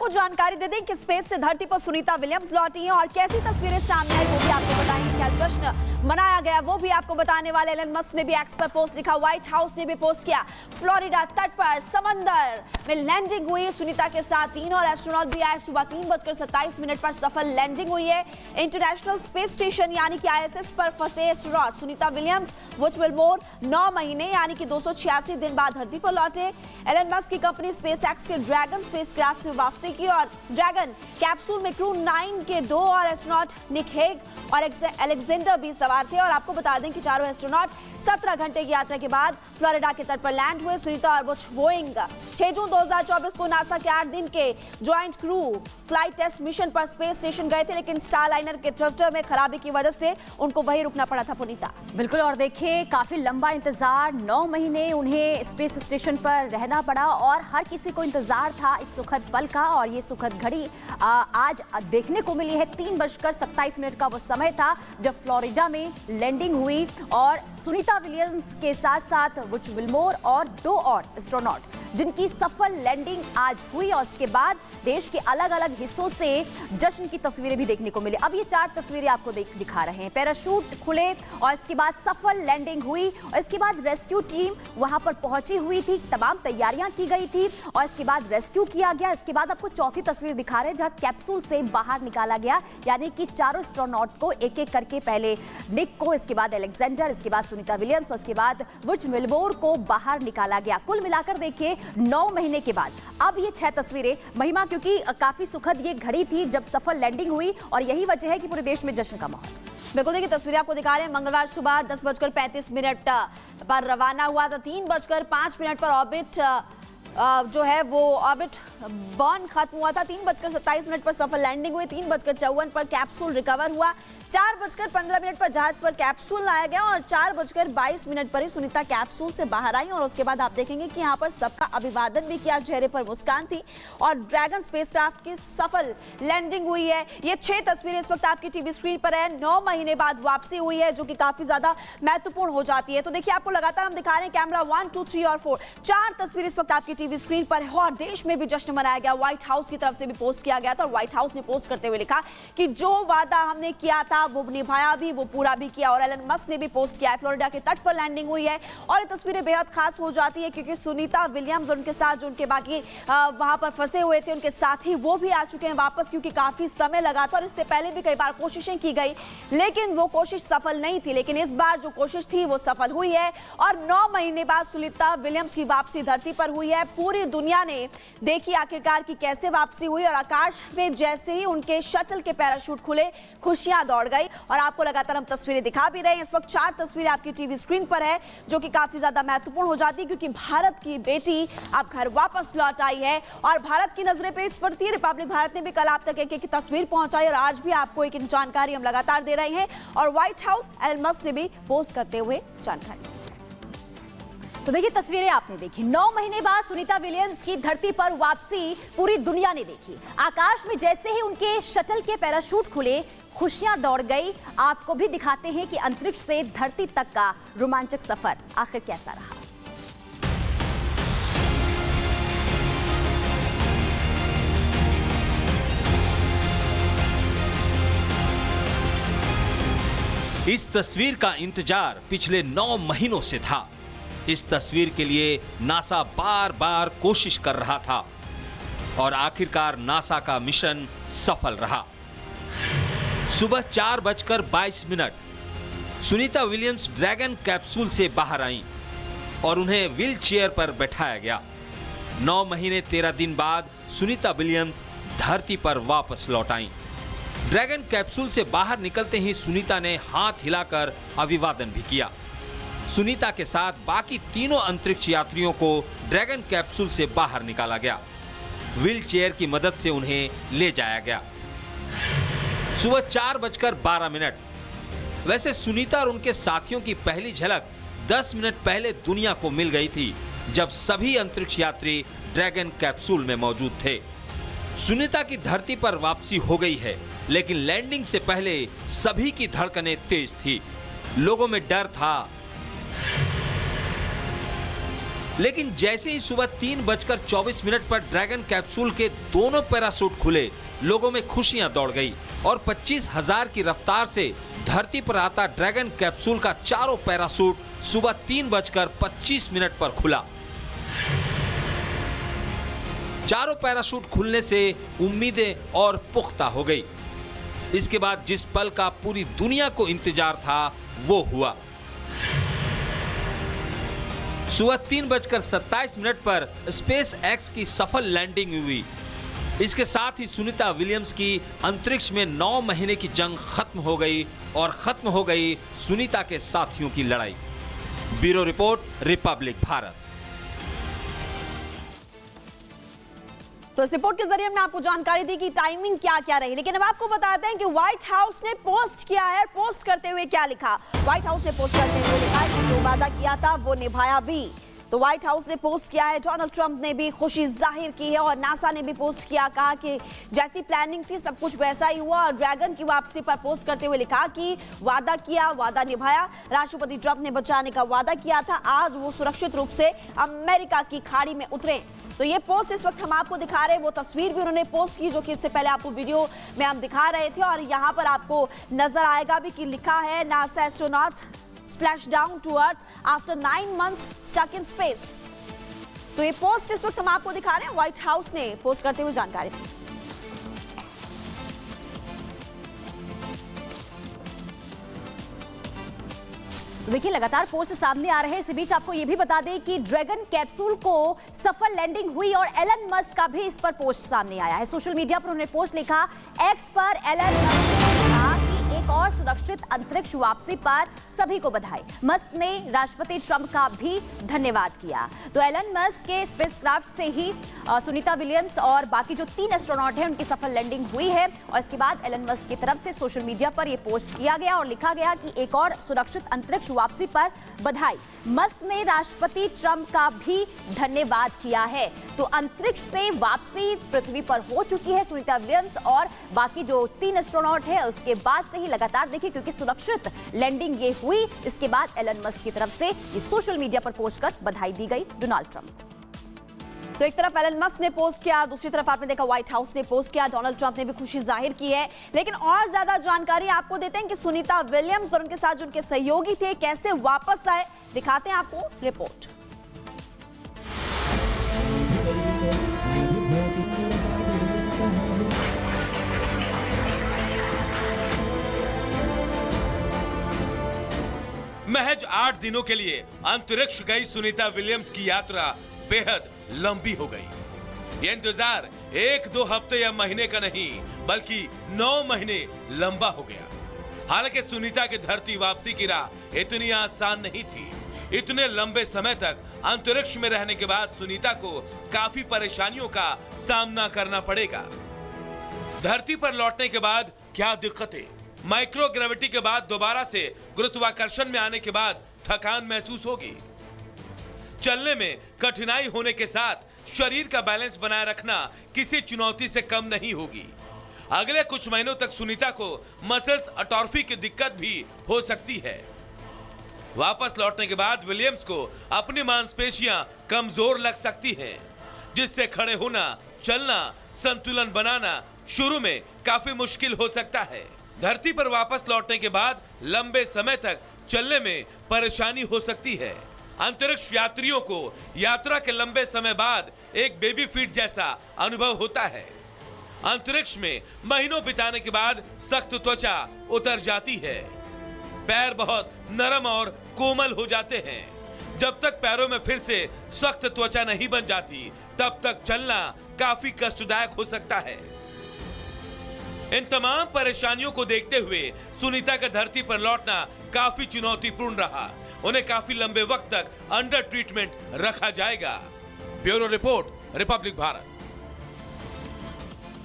आपको जानकारी दे दें कि स्पेस से धरती पर सुनीता विलियम्स लौटी हैं और कैसी तस्वीरें सामने आई वो भी आपको बताएंगे। क्या जश्न मनाया गया वो भी आपको बताने वाले। एलन मस्क ने भी एक्स पर पोस्ट लिखा, व्हाइट हाउस ने भी पोस्ट किया। फ्लोरिडा तट पर समंदर में लैंडिंग हुई सुनीता के साथ 3 और एस्ट्रोनॉट भी आए। सुबह 3:27 पर सफल लैंडिंग हुई है। इंटरनेशनल स्पेस स्टेशन यानी कि ISS पर फंसे एस्ट्रोनॉट सुनीता विलियम्स विच विलमोर 9 महीने यानी कि 286 दिन बाद धरती पर लौटे। एलन मस्क की कंपनी स्पेसएक्स के ड्रैगन स्पेसक्राफ्ट से वापसी की और ड्रैगन कैप्सूल में क्रू 9 के 2 और एस्ट्रोनॉट निक हेग और अलेक्जेंडर भी सवार थे। और आपको बता दें कि चारों एस्ट्रोनॉट 17 घंटे की यात्रा के बाद फ्लोरिडा के तट पर लैंड हुए। सुनीता और बुच बोइंग 6 जून 2024 को नासा के 8 दिन के joint crew flight test mission पर स्पेस स्टेशन गए थे, लेकिन स्टारलाइनर के थ्रस्टर में खराबी की वजह से उनको वहीं रुकना पड़ा था। पुनीता बिल्कुल, और देखिए काफी लंबा इंतजार, 9 महीने उन्हें स्पेस स्टेशन पर रहना पड़ा और हर किसी को इंतजार था इस सुखद पल का। और ये सुखद घड़ी आज देखने को मिली है। 3:27 का वो समय था जब फ्लोरिडा में लैंडिंग हुई और सुनीता विलियम्स के साथ साथ विच विलमोर और 2 और एस्ट्रोनॉट जिनकी सफल लैंडिंग आज हुई। और उसके बाद देश के अलग अलग हिस्सों से जश्न की तस्वीरें भी देखने को मिली। अब ये 4 तस्वीरें आपको दिखा रहे हैं। पैराशूट खुले और इसके बाद सफल लैंडिंग हुई और इसके बाद रेस्क्यू टीम वहां पर पहुंची हुई थी, तमाम तैयारियां की गई थी और इसके बाद रेस्क्यू किया गया। इसके बाद आपको चौथी तस्वीर दिखा रहे हैं जहां कैप्सूल से बाहर निकाला गया, यानी कि चारों एस्ट्रोनॉट को एक एक करके, पहले निक को, इसके बाद अलेक्जेंडर, इसके बाद सुनीता विलियम्स और इसके बाद विच विलमोर को बाहर निकाला गया। कुल मिलाकर देखिए 9 महीने के बाद अब ये 6 तस्वीरें महिमा, क्योंकि काफी सुखद ये घड़ी थी जब सफल लैंडिंग हुई और यही वजह है कि पूरे देश में जश्न का माहौल। बिल्कुल, देखिए तस्वीरें आपको दिखा रहे हैं। मंगलवार सुबह 10:35 पर रवाना हुआ था। 3:05 पर ऑर्बिट जो है वो ऑर्बिट बर्न खत्म हुआ था। 3:27 पर सफल लैंडिंग हुई। 3:54 पर कैप्सूल रिकवर हुआ। 4:15 पर जहाज पर कैप्सूल लाया गया और 4:22 पर ही सुनीता कैप्सूल से बाहर आई। और उसके बाद आप देखेंगे कि यहाँ पर सबका अभिवादन भी किया, चेहरे पर मुस्कान थी और ड्रैगन स्पेसक्राफ्ट की सफल लैंडिंग हुई है। ये 6 तस्वीरें इस वक्त आपकी टीवी स्क्रीन पर है। 9 महीने बाद वापसी हुई है, जो कि काफी ज्यादा महत्वपूर्ण हो जाती है। तो देखिए आपको लगातार हम दिखा रहे हैं, कैमरा 1, 2, 3 और 4, 4 तस्वीरें इस वक्त आपकी टीवी स्क्रीन पर है। और देश में भी जश्न मनाया गया। व्हाइट हाउस की तरफ से भी पोस्ट किया गया था और व्हाइट हाउस ने पोस्ट करते हुए लिखा कि जो वादा हमने किया था वो निभाया भी, वो पूरा भी किया। और एलन मस्क ने भी पोस्ट किया है। फ्लोरिडा के तट पर लैंडिंग हुई है और ये तस्वीरें बेहद खास हो जाती है क्योंकि सुनीता विलियम्स और उनके साथ जो उनके बाकी वहां पर फंसे हुए थे उनके साथी वो भी आ चुके हैं वापस, क्योंकि काफी समय लगा था और इससे पहले भी कई बार कोशिशें की गई लेकिन वो कोशिश सफल नहीं थी। लेकिन इस बार जो कोशिश थी वो सफल हुई है और 9 महीने बाद सुनीता विलियम्स की वापसी धरती पर हुई है। पूरी दुनिया ने देखी आखिरकार की कैसे वापसी हुई और आकाश में जैसे ही उनके शटल के पैराशूट खुले खुशियां दौड़ गई। और आपको लगातार हम तस्वीरें दिखा भी रहे हैं। इस वक्त 4 तस्वीरें आपकी टीवी स्क्रीन पर है जो कि काफी ज्यादा महत्वपूर्ण हो जाती है क्योंकि भारत की बेटी अब घर वापस लौट आई है और भारत की नजरें पे इस पर थी। रिपब्लिक भारत ने भी कल आप तक एक तस्वीर पहुंचाई और आज भी आपको एक जानकारी हम लगातार दे रहे हैं और व्हाइट हाउस एलन मस्क ने भी पोस्ट करते हुए जानकारी। तो देखिए तस्वीरें आपने देखी। 9 महीने बाद सुनीता विलियम्स की धरती पर वापसी पूरी दुनिया ने देखी। आकाश में जैसे ही उनके शटल के पैराशूट खुले खुशियां दौड़ गई। आपको भी दिखाते हैं कि अंतरिक्ष से धरती तक का रोमांचक सफर आखिर कैसा रहा। इस तस्वीर का इंतजार पिछले 9 महीनों से था। इस तस्वीर के लिए नासा बार बार कोशिश कर रहा था और आखिरकार नासा का मिशन सफल रहा। सुबह 4:22 सुनीता विलियम्स ड्रैगन कैप्सूल से बाहर आईं और उन्हें व्हील चेयर पर बैठाया गया। 9 महीने 13 दिन बाद सुनीता विलियम्स धरती पर वापस लौट आईं। ड्रैगन कैप्सूल से बाहर निकलते ही सुनीता ने हाथ हिलाकर अभिवादन भी किया। सुनीता के साथ बाकी तीनों अंतरिक्ष यात्रियों को ड्रैगन कैप्सूल से बाहर निकाला गया। व्हील चेयर की मदद से उन्हें ले जाया गया। सुबह 4:12। वैसे सुनीता और उनके साथियों की पहली झलक 10 मिनट पहले दुनिया को मिल गई थी जब सभी अंतरिक्ष यात्री ड्रैगन कैप्सूल में मौजूद थे। सुनीता की धरती पर वापसी हो गई है, लेकिन लैंडिंग से पहले सभी की धड़कनें तेज थी। लोगों में डर था, लेकिन जैसे ही सुबह 3:24 पर ड्रैगन कैप्सूल के दोनों पैराशूट खुले, लोगों में खुशियां दौड़ गई और 25,000 की रफ्तार से धरती पर आता ड्रैगन कैप्सूल का चारों पैराशूट सुबह 3:25 पर खुला। चारों पैराशूट खुलने से उम्मीदें और पुख्ता हो गई। इसके बाद जिस पल का पूरी दुनिया को इंतजार था वो हुआ। सुबह 3:27 पर स्पेस एक्स की सफल लैंडिंग हुई। इसके साथ ही सुनीता विलियम्स की अंतरिक्ष में 9 महीने की जंग खत्म हो गई और खत्म हो गई सुनीता के साथियों की लड़ाई। Bureau report, Republic Bharat. तो इस रिपोर्ट के जरिए हमने आपको जानकारी दी कि टाइमिंग क्या क्या रही, लेकिन अब आपको बताते हैं कि व्हाइट हाउस ने पोस्ट किया है। पोस्ट करते हुए क्या लिखा? व्हाइट हाउस ने पोस्ट करते हुए लिखा है कि जो वादा किया था वो निभाया भी। तो व्हाइट हाउस ने पोस्ट किया है, डोनाल्ड ट्रंप ने भी खुशी जाहिर की है और नासा ने भी पोस्ट किया, कहा कि जैसी प्लानिंग थी सब कुछ वैसा ही हुआ। और ड्रैगन की वापसी पर पोस्ट करते हुए लिखा कि वादा किया, वादा निभाया। राष्ट्रपति ट्रंप ने बचाने का वादा किया था, आज वो सुरक्षित रूप से अमेरिका की खाड़ी में उतरे। तो ये पोस्ट इस वक्त हम आपको दिखा रहे हैं, वो तस्वीर भी उन्होंने पोस्ट की जो कि इससे पहले आपको वीडियो में हम दिखा रहे थे। और यहाँ पर आपको नजर आएगा भी कि लिखा है NASA astronauts splash down to Earth after 9 months stuck in space. तो ये पोस्ट इस वक्त हम आपको दिखा रहे हैं, व्हाइट हाउस ने पोस्ट करते हुए जानकारी दी। तो देखिए लगातार पोस्ट सामने आ रहे हैं। इसी बीच आपको ये भी बता दें कि ड्रैगन कैप्सूल को सफल लैंडिंग हुई और एलन मस्क का भी इस पर पोस्ट सामने आया है। सोशल मीडिया पर उन्होंने पोस्ट लिखा, एक्स पर एलन मस्क ने कहा कि एक और सुरक्षित अंतरिक्ष वापसी पर सभी को बधाई। मस्क ने राष्ट्रपति ट्रंप का भी धन्यवाद किया। तो एलन मस्क के स्पेसक्राफ्ट से ही सुनीता विलियम्स और बाकी जो 3 एस्ट्रोनॉट हैं उनकी सफल लैंडिंग हुई है। और इसके बाद एलन मस्क की तरफ से सोशल मीडिया पर यह पोस्ट किया गया और लिखा गया कि एक और सुरक्षित अंतरिक्ष वापसी पर बधाई। मस्क ने राष्ट्रपति ट्रंप का भी धन्यवाद किया है। तो अंतरिक्ष से वापसी पृथ्वी पर हो चुकी है सुनीता विलियम्स और बाकी जो 3 एस्ट्रोनॉट है उसके बाद से ही लगातार देखिए, क्योंकि सुरक्षित लैंडिंग ये हुई। इसके बाद एलन मस्क की तरफ से ये सोशल मीडिया पर पोस्ट कर बधाई दी गई डोनाल्ड ट्रंप। तो एक तरफ एलन मस्क ने पोस्ट किया, दूसरी तरफ आपने देखा व्हाइट हाउस ने पोस्ट किया, डोनाल्ड ट्रंप ने भी खुशी जाहिर की है। लेकिन और ज्यादा जानकारी आपको देते हैं कि सुनीता विलियम्स और उनके साथ जो उनके सहयोगी थे कैसे वापस आए, दिखाते हैं आपको रिपोर्ट। महज 8 दिनों के लिए अंतरिक्ष गई सुनीता विलियम्स की यात्रा बेहद लंबी हो गई। यह इंतजार 1-2 हफ्ते या महीने का नहीं बल्कि 9 महीने लंबा हो गया। हालांकि सुनीता की धरती वापसी की राह इतनी आसान नहीं थी। इतने लंबे समय तक अंतरिक्ष में रहने के बाद सुनीता को काफी परेशानियों का सामना करना पड़ेगा। धरती पर लौटने के बाद क्या दिक्कतें, माइक्रोग्रेविटी के बाद दोबारा से गुरुत्वाकर्षण में आने के बाद थकान महसूस होगी, चलने में कठिनाई होने के साथ शरीर का बैलेंस बनाए रखना किसी चुनौती से कम नहीं होगी। अगले कुछ महीनों तक सुनीता को मसल्स अटॉर्फी की दिक्कत भी हो सकती है। वापस लौटने के बाद विलियम्स को अपनी मांसपेशियां कमजोर लग सकती हैं, जिससे खड़े होना, चलना, संतुलन बनाना शुरू में काफी मुश्किल हो सकता है। धरती पर वापस लौटने के बाद लंबे समय तक चलने में परेशानी हो सकती है। अंतरिक्ष यात्रियों को यात्रा के लंबे समय बाद एक बेबी फीट जैसा अनुभव होता है। अंतरिक्ष में महीनों बिताने के बाद सख्त त्वचा उतर जाती है, पैर बहुत नरम और कोमल हो जाते हैं। जब तक पैरों में फिर से सख्त त्वचा नहीं बन जाती तब तक चलना काफी कष्टदायक हो सकता है। इन तमाम परेशानियों को देखते हुए सुनीता का धरती पर लौटना काफी चुनौतीपूर्ण रहा। उन्हें काफी लंबे वक्त तक अंडर ट्रीटमेंट रखा जाएगा। Bureau report, Republic Bharat.